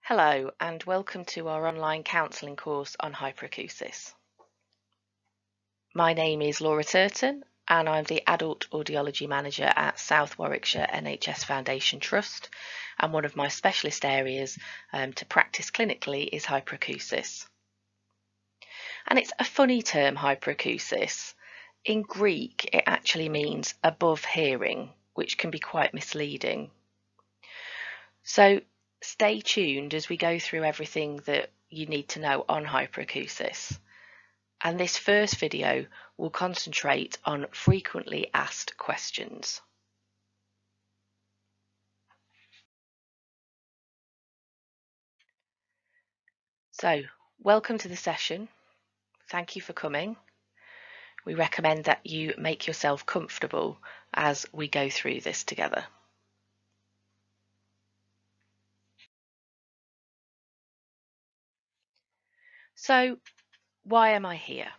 Hello and welcome to our online counselling course on hyperacusis. My name is Laura Turton and I'm the Adult Audiology Manager at South Warwickshire NHS Foundation Trust, and one of my specialist areas to practice clinically is hyperacusis. And it's a funny term, hyperacusis. In Greek it actually means above hearing, which can be quite misleading. So stay tuned as we go through everything that you need to know on hyperacusis. And this first video will concentrate on frequently asked questions. So, welcome to the session. Thank you for coming. We recommend that you make yourself comfortable as we go through this together. So, why am I here?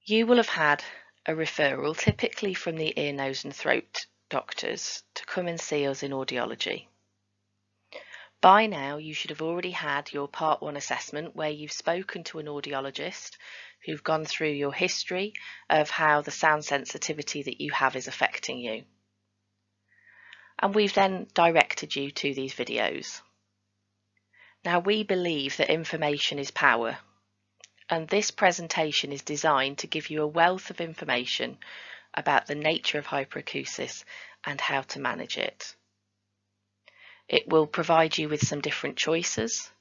You will have had a referral, typically from the ear, nose and throat doctors, to come and see us in audiology. By now you should have already had your Part 1 assessment, where you've spoken to an audiologist who've gone through your history of how the sound sensitivity that you have is affecting you. And we've then directed you to these videos. Now, we believe that information is power, and this presentation is designed to give you a wealth of information about the nature of hyperacusis and how to manage it. It will provide you with some different choices,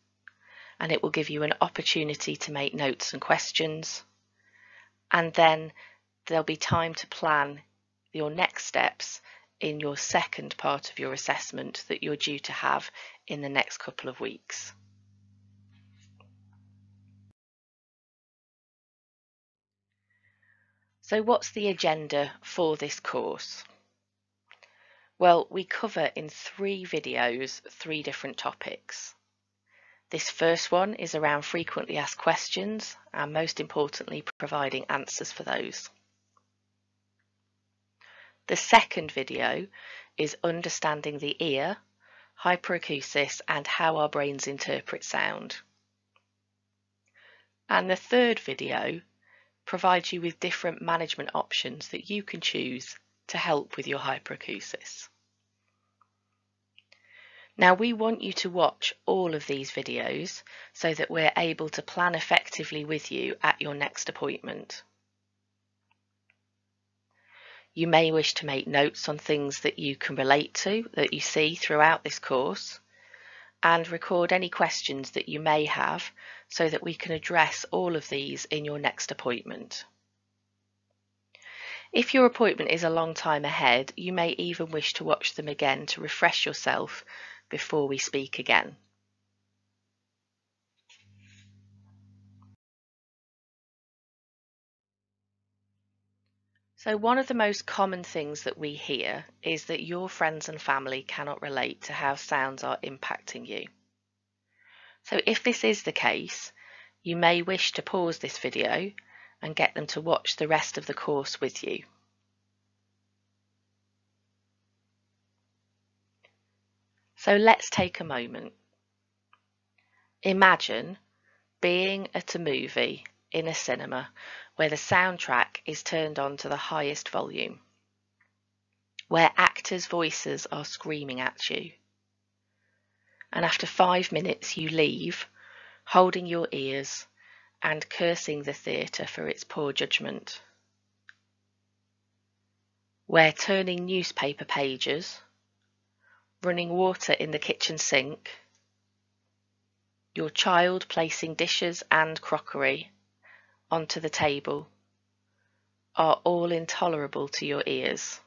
and it will give you an opportunity to make notes and questions, and then there'll be time to plan your next steps in your second part of your assessment that you're due to have in the next couple of weeks. So what's the agenda for this course? Well, we cover in 3 videos 3 different topics. This first one is around frequently asked questions, and most importantly providing answers for those. The second video is understanding the ear, hyperacusis and how our brains interpret sound. And the third video provides you with different management options that you can choose to help with your hyperacusis. Now, we want you to watch all of these videos so that we're able to plan effectively with you at your next appointment. You may wish to make notes on things that you can relate to, that you see throughout this course, and record any questions that you may have so that we can address all of these in your next appointment. If your appointment is a long time ahead, you may even wish to watch them again to refresh yourself before we speak again. So one of the most common things that we hear is that your friends and family cannot relate to how sounds are impacting you. So if this is the case, you may wish to pause this video and get them to watch the rest of the course with you. So let's take a moment. Imagine being at a movie in a cinema where the soundtrack is turned on to the highest volume, where actors' voices are screaming at you, and after 5 minutes you leave holding your ears and cursing the theatre for its poor judgment, where turning newspaper pages, running water in the kitchen sink, your child placing dishes and crockery onto the table are all intolerable to your ears.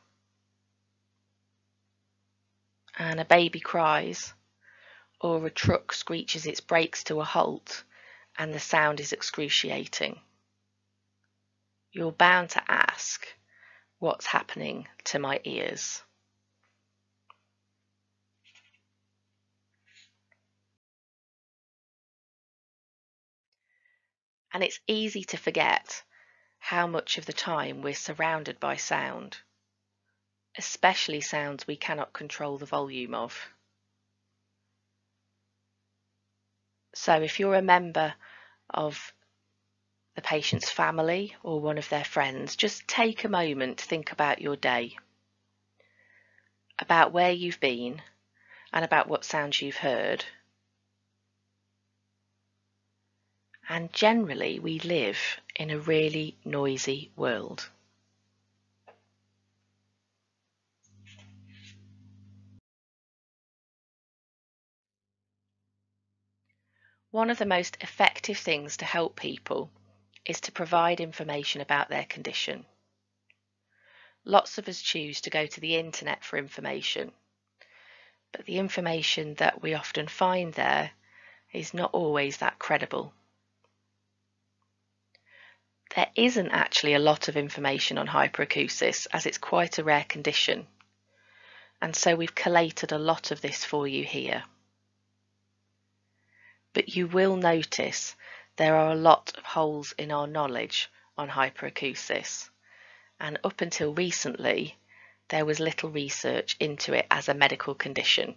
And a baby cries, or a truck screeches its brakes to a halt and the sound is excruciating. You're bound to ask, what's happening to my ears? And it's easy to forget how much of the time we're surrounded by sound, especially sounds we cannot control the volume of. So if you're a member of the patient's family or one of their friends, just take a moment to think about your day, about where you've been and about what sounds you've heard. And generally, we live in a really noisy world. One of the most effective things to help people is to provide information about their condition. Lots of us choose to go to the internet for information, but the information that we often find there is not always that credible. There isn't actually a lot of information on hyperacusis, as it's quite a rare condition, and so we've collated a lot of this for you here. But you will notice there are a lot of holes in our knowledge on hyperacusis, and up until recently there was little research into it as a medical condition.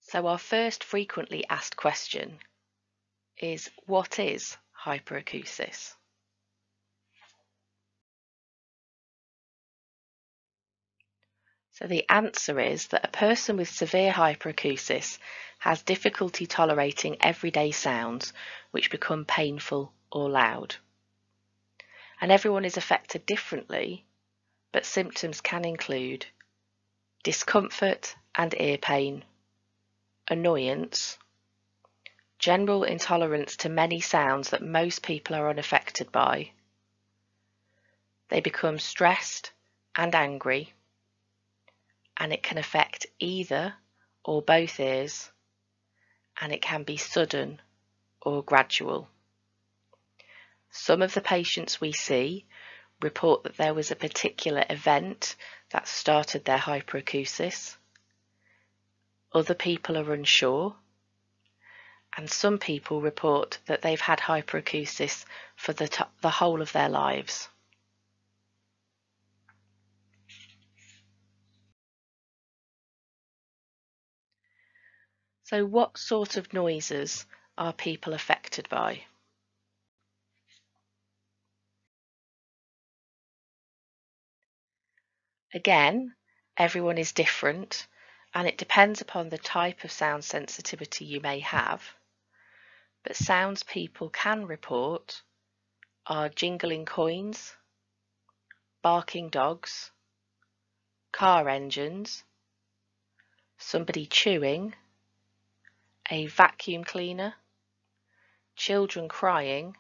So our first frequently asked question is, what is hyperacusis? So the answer is that a person with severe hyperacusis has difficulty tolerating everyday sounds which become painful or loud. And everyone is affected differently, but symptoms can include discomfort and ear pain, annoyance, general intolerance to many sounds that most people are unaffected by. They become stressed and angry, and it can affect either or both ears, and it can be sudden or gradual. Some of the patients we see report that there was a particular event that started their hyperacusis. Other people are unsure, and some people report that they've had hyperacusis for the whole of their lives. So what sort of noises are people affected by? Again, everyone is different, and it depends upon the type of sound sensitivity you may have. But sounds people can report are jingling coins, barking dogs, car engines, somebody chewing, a vacuum cleaner, children crying,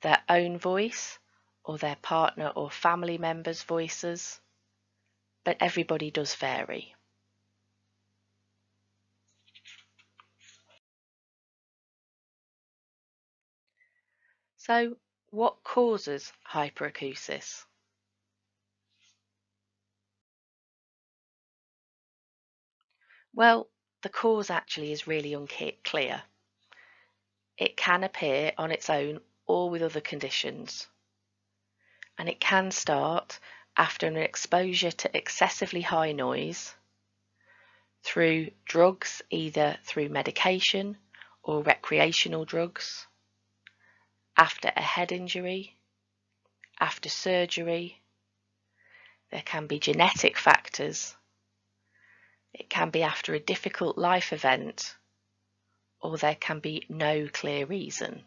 their own voice or their partner or family members' voices, but everybody does vary. So, what causes hyperacusis? Well, the cause actually is really unclear. It can appear on its own or with other conditions, and it can start after an exposure to excessively high noise, through drugs, either through medication or recreational drugs, after a head injury, after surgery. There can be genetic factors. It can be after a difficult life event, or there can be no clear reason.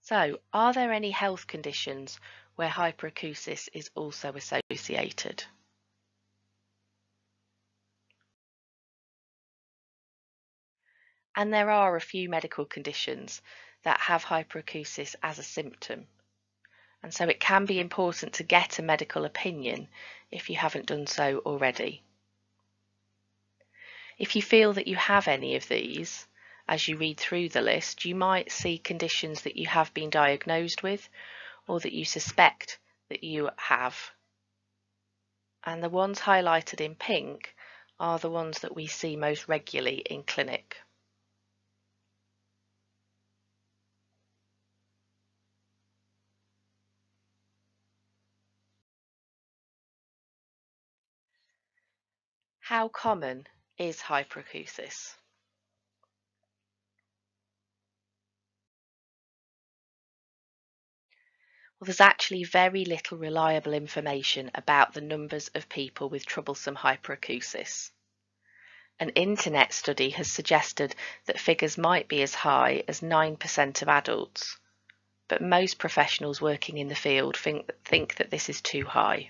So, are there any health conditions where hyperacusis is also associated? And there are a few medical conditions that have hyperacusis as a symptom. And so it can be important to get a medical opinion if you haven't done so already. If you feel that you have any of these, as you read through the list, you might see conditions that you have been diagnosed with or that you suspect that you have. And the ones highlighted in pink are the ones that we see most regularly in clinic. how common is hyperacusis? Well, there's actually very little reliable information about the numbers of people with troublesome hyperacusis. An internet study has suggested that figures might be as high as 9% of adults, but most professionals working in the field think that this is too high.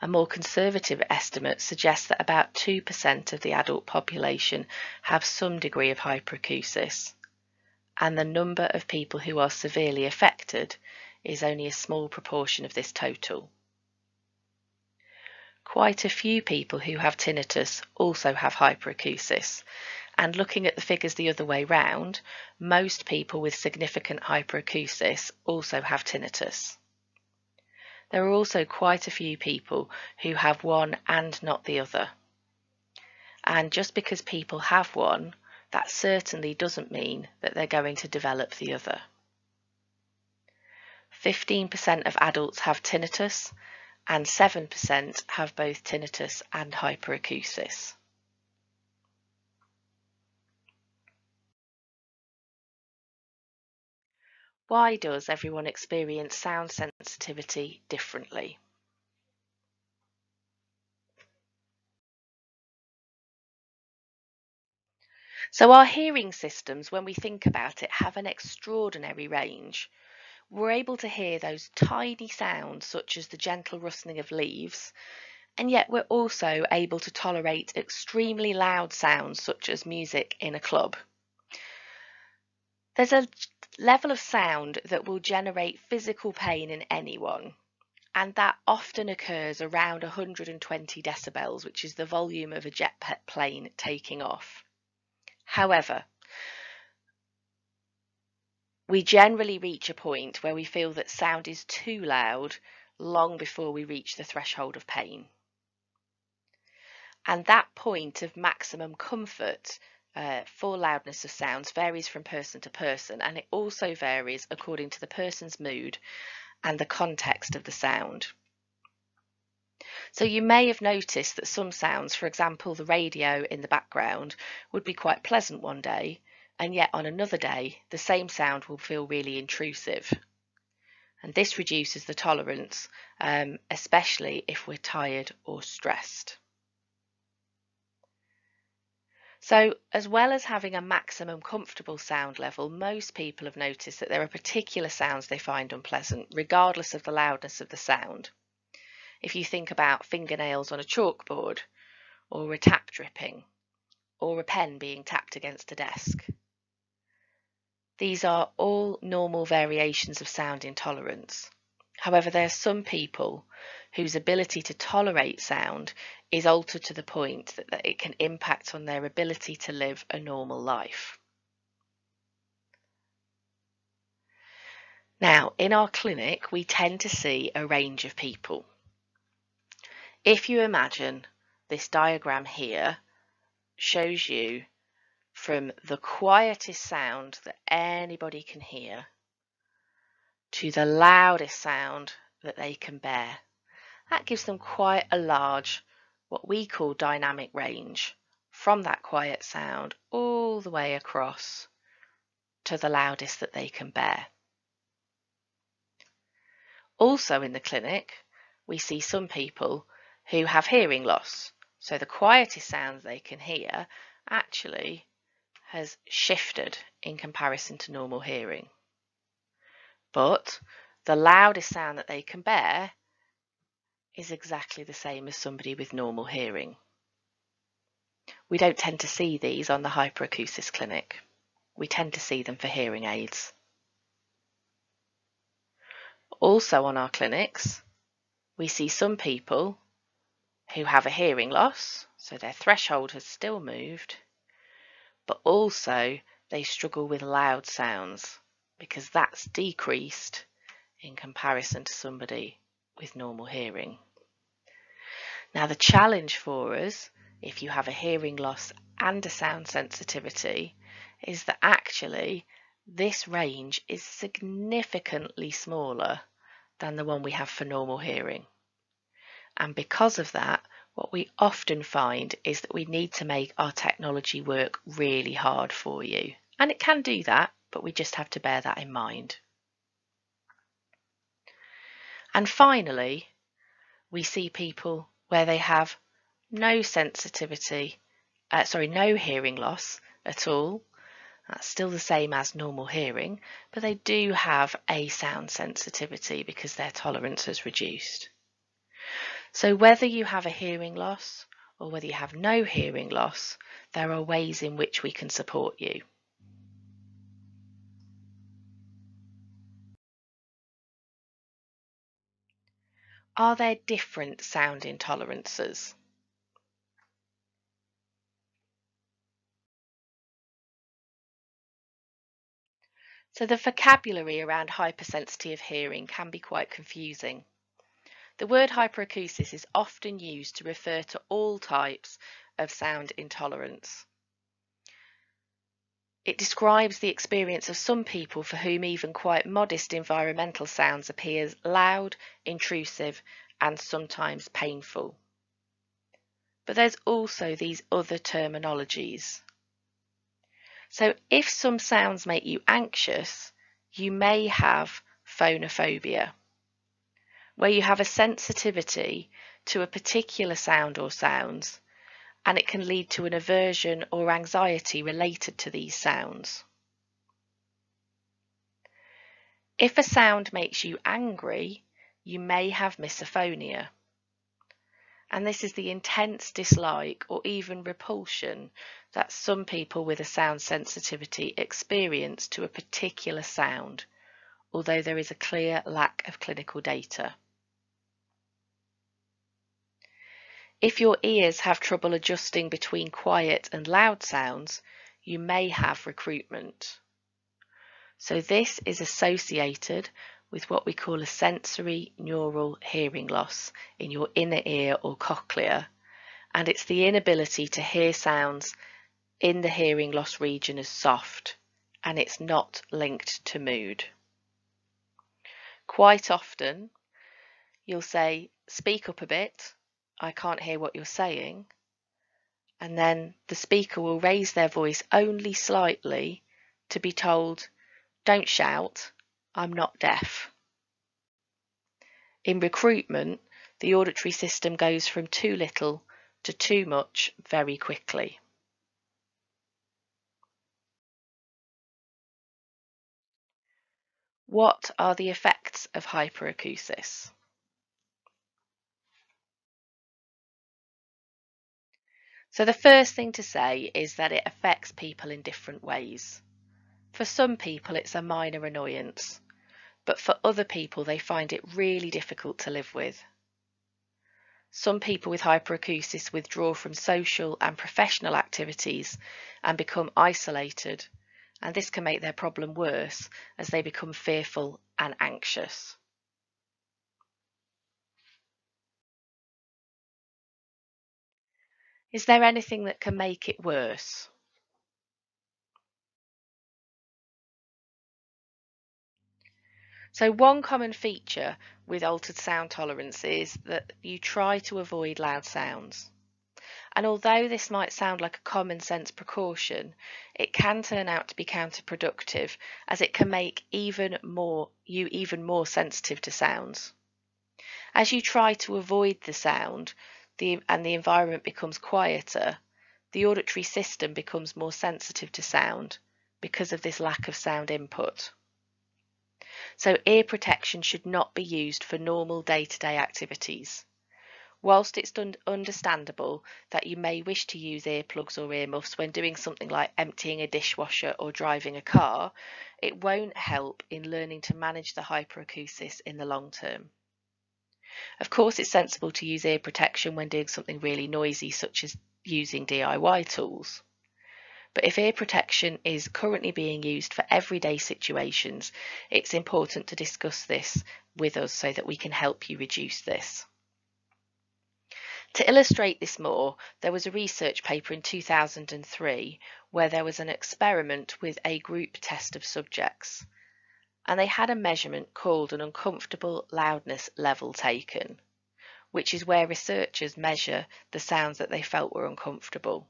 A more conservative estimate suggests that about 2% of the adult population have some degree of hyperacusis, and the number of people who are severely affected is only a small proportion of this total. Quite a few people who have tinnitus also have hyperacusis, and looking at the figures the other way round, most people with significant hyperacusis also have tinnitus. There are also quite a few people who have one and not the other. And just because people have one, that certainly doesn't mean that they're going to develop the other. 15% of adults have tinnitus, and 7% have both tinnitus and hyperacusis. Why does everyone experience sound sensitivity differently? So our hearing systems, when we think about it, have an extraordinary range. We're able to hear those tiny sounds such as the gentle rustling of leaves, and yet we're also able to tolerate extremely loud sounds such as music in a club. There's a level of sound that will generate physical pain in anyone, and that often occurs around 120 decibels, which is the volume of a jet plane taking off. However, we generally reach a point where we feel that sound is too loud long before we reach the threshold of pain. And that point of maximum comfort for loudness of sounds varies from person to person, and it also varies according to the person's mood and the context of the sound. So you may have noticed that some sounds, for example the radio in the background, would be quite pleasant one day, and yet on another day the same sound will feel really intrusive. And this reduces the tolerance, especially if we're tired or stressed. So, as well as having a maximum comfortable sound level, most people have noticed that there are particular sounds they find unpleasant, regardless of the loudness of the sound. If you think about fingernails on a chalkboard, or a tap dripping, or a pen being tapped against a desk. These are all normal variations of sound intolerance. However, there are some people whose ability to tolerate sound is altered to the point that it can impact on their ability to live a normal life. Now, in our clinic, we tend to see a range of people. If you imagine this diagram here shows you from the quietest sound that anybody can hear to the loudest sound that they can bear. That gives them quite a large, what we call dynamic range, from that quiet sound all the way across to the loudest that they can bear. Also in the clinic, we see some people who have hearing loss. So the quietest sounds they can hear actually has shifted in comparison to normal hearing. But the loudest sound that they can bear is exactly the same as somebody with normal hearing. We don't tend to see these on the hyperacusis clinic. We tend to see them for hearing aids. Also on our clinics, we see some people who have a hearing loss, so their threshold has still moved, but also they struggle with loud sounds because that's decreased in comparison to somebody with normal hearing. Now the challenge for us, if you have a hearing loss and a sound sensitivity, is that actually this range is significantly smaller than the one we have for normal hearing. And because of that, what we often find is that we need to make our technology work really hard for you. And it can do that, but we just have to bear that in mind. And finally, we see people where they have no hearing loss at all. That's still the same as normal hearing, but they do have a sound sensitivity because their tolerance has reduced. So whether you have a hearing loss or whether you have no hearing loss, there are ways in which we can support you. Are there different sound intolerances? So the vocabulary around hypersensitive hearing can be quite confusing. The word hyperacusis is often used to refer to all types of sound intolerance. It describes the experience of some people for whom even quite modest environmental sounds appear loud, intrusive, and sometimes painful. But there's also these other terminologies. So if some sounds make you anxious, you may have phonophobia, where you have a sensitivity to a particular sound or sounds, and it can lead to an aversion or anxiety related to these sounds. If a sound makes you angry, you may have misophonia. And this is the intense dislike or even repulsion that some people with a sound sensitivity experience to a particular sound, although there is a clear lack of clinical data. If your ears have trouble adjusting between quiet and loud sounds, you may have recruitment. So this is associated with what we call a sensory neural hearing loss in your inner ear or cochlea, and it's the inability to hear sounds in the hearing loss region as soft, and it's not linked to mood. Quite often, you'll say, "Speak up a bit, I can't hear what you're saying," and then the speaker will raise their voice only slightly to be told, "Don't shout, I'm not deaf." In recruitment, the auditory system goes from too little to too much very quickly. What are the effects of hyperacusis? So the first thing to say is that it affects people in different ways. For some people, it's a minor annoyance, but for other people, they find it really difficult to live with. Some people with hyperacusis withdraw from social and professional activities and become isolated, and this can make their problem worse as they become fearful and anxious. Is there anything that can make it worse? So one common feature with altered sound tolerance is that you try to avoid loud sounds. And although this might sound like a common sense precaution, it can turn out to be counterproductive as it can make you even more sensitive to sounds. As you try to avoid the sound and the environment becomes quieter, the auditory system becomes more sensitive to sound because of this lack of sound input. So ear protection should not be used for normal day-to-day activities. Whilst it's understandable that you may wish to use earplugs or earmuffs when doing something like emptying a dishwasher or driving a car, it won't help in learning to manage the hyperacusis in the long term. Of course, it's sensible to use ear protection when doing something really noisy, such as using DIY tools. But if ear protection is currently being used for everyday situations, it's important to discuss this with us so that we can help you reduce this. To illustrate this more, there was a research paper in 2003 where there was an experiment with a group test of subjects, and they had a measurement called an uncomfortable loudness level taken, which is where researchers measure the sounds that they felt were uncomfortable.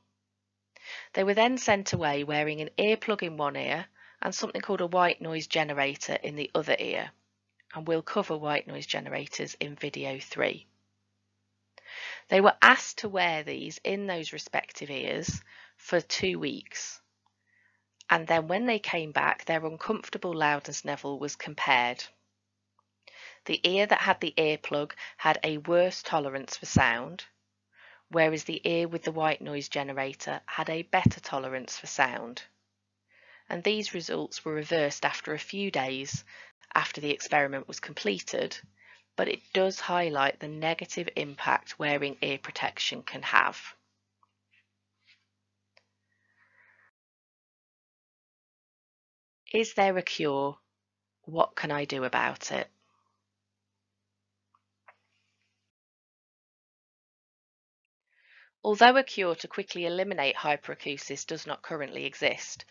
They were then sent away wearing an earplug in one ear and something called a white noise generator in the other ear, and we'll cover white noise generators in video 3. They were asked to wear these in those respective ears for 2 weeks, and then when they came back, their uncomfortable loudness level was compared. The ear that had the earplug had a worse tolerance for sound, whereas the ear with the white noise generator had a better tolerance for sound. And these results were reversed after a few days after the experiment was completed, but it does highlight the negative impact wearing ear protection can have. Is there a cure? What can I do about it? Although a cure to quickly eliminate hyperacusis does not currently exist,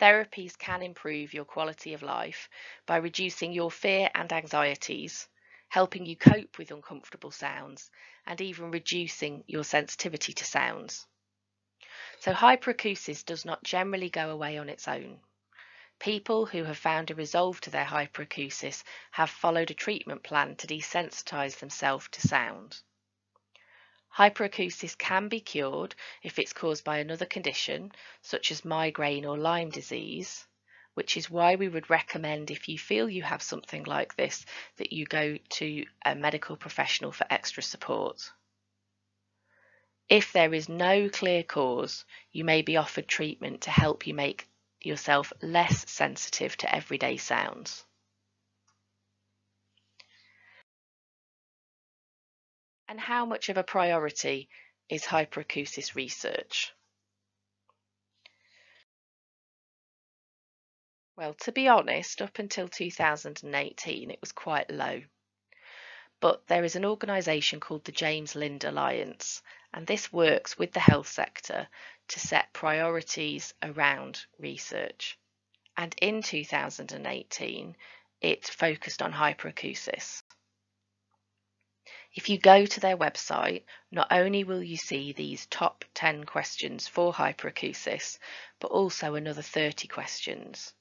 therapies can improve your quality of life by reducing your fear and anxieties, helping you cope with uncomfortable sounds, and even reducing your sensitivity to sounds. So hyperacusis does not generally go away on its own. People who have found a resolve to their hyperacusis have followed a treatment plan to desensitize themselves to sound. Hyperacusis can be cured if it's caused by another condition, such as migraine or Lyme disease, which is why we would recommend, if you feel you have something like this, that you go to a medical professional for extra support. If there is no clear cause, you may be offered treatment to help you make yourself less sensitive to everyday sounds. And how much of a priority is hyperacusis research? Well, to be honest, up until 2018, it was quite low. But there is an organisation called the James Lind Alliance, and this works with the health sector to set priorities around research. And in 2018, it focused on hyperacusis. If you go to their website, not only will you see these top 10 questions for hyperacusis, but also another 30 questions.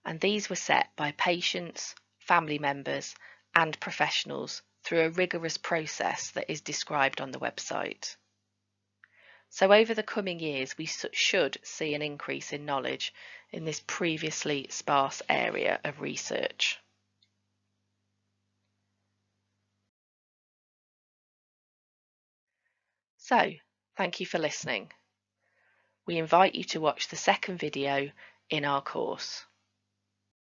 And these were set by patients, family members, and professionals through a rigorous process that is described on the website. So over the coming years, we should see an increase in knowledge in this previously sparse area of research. So, thank you for listening. We invite you to watch the second video in our course.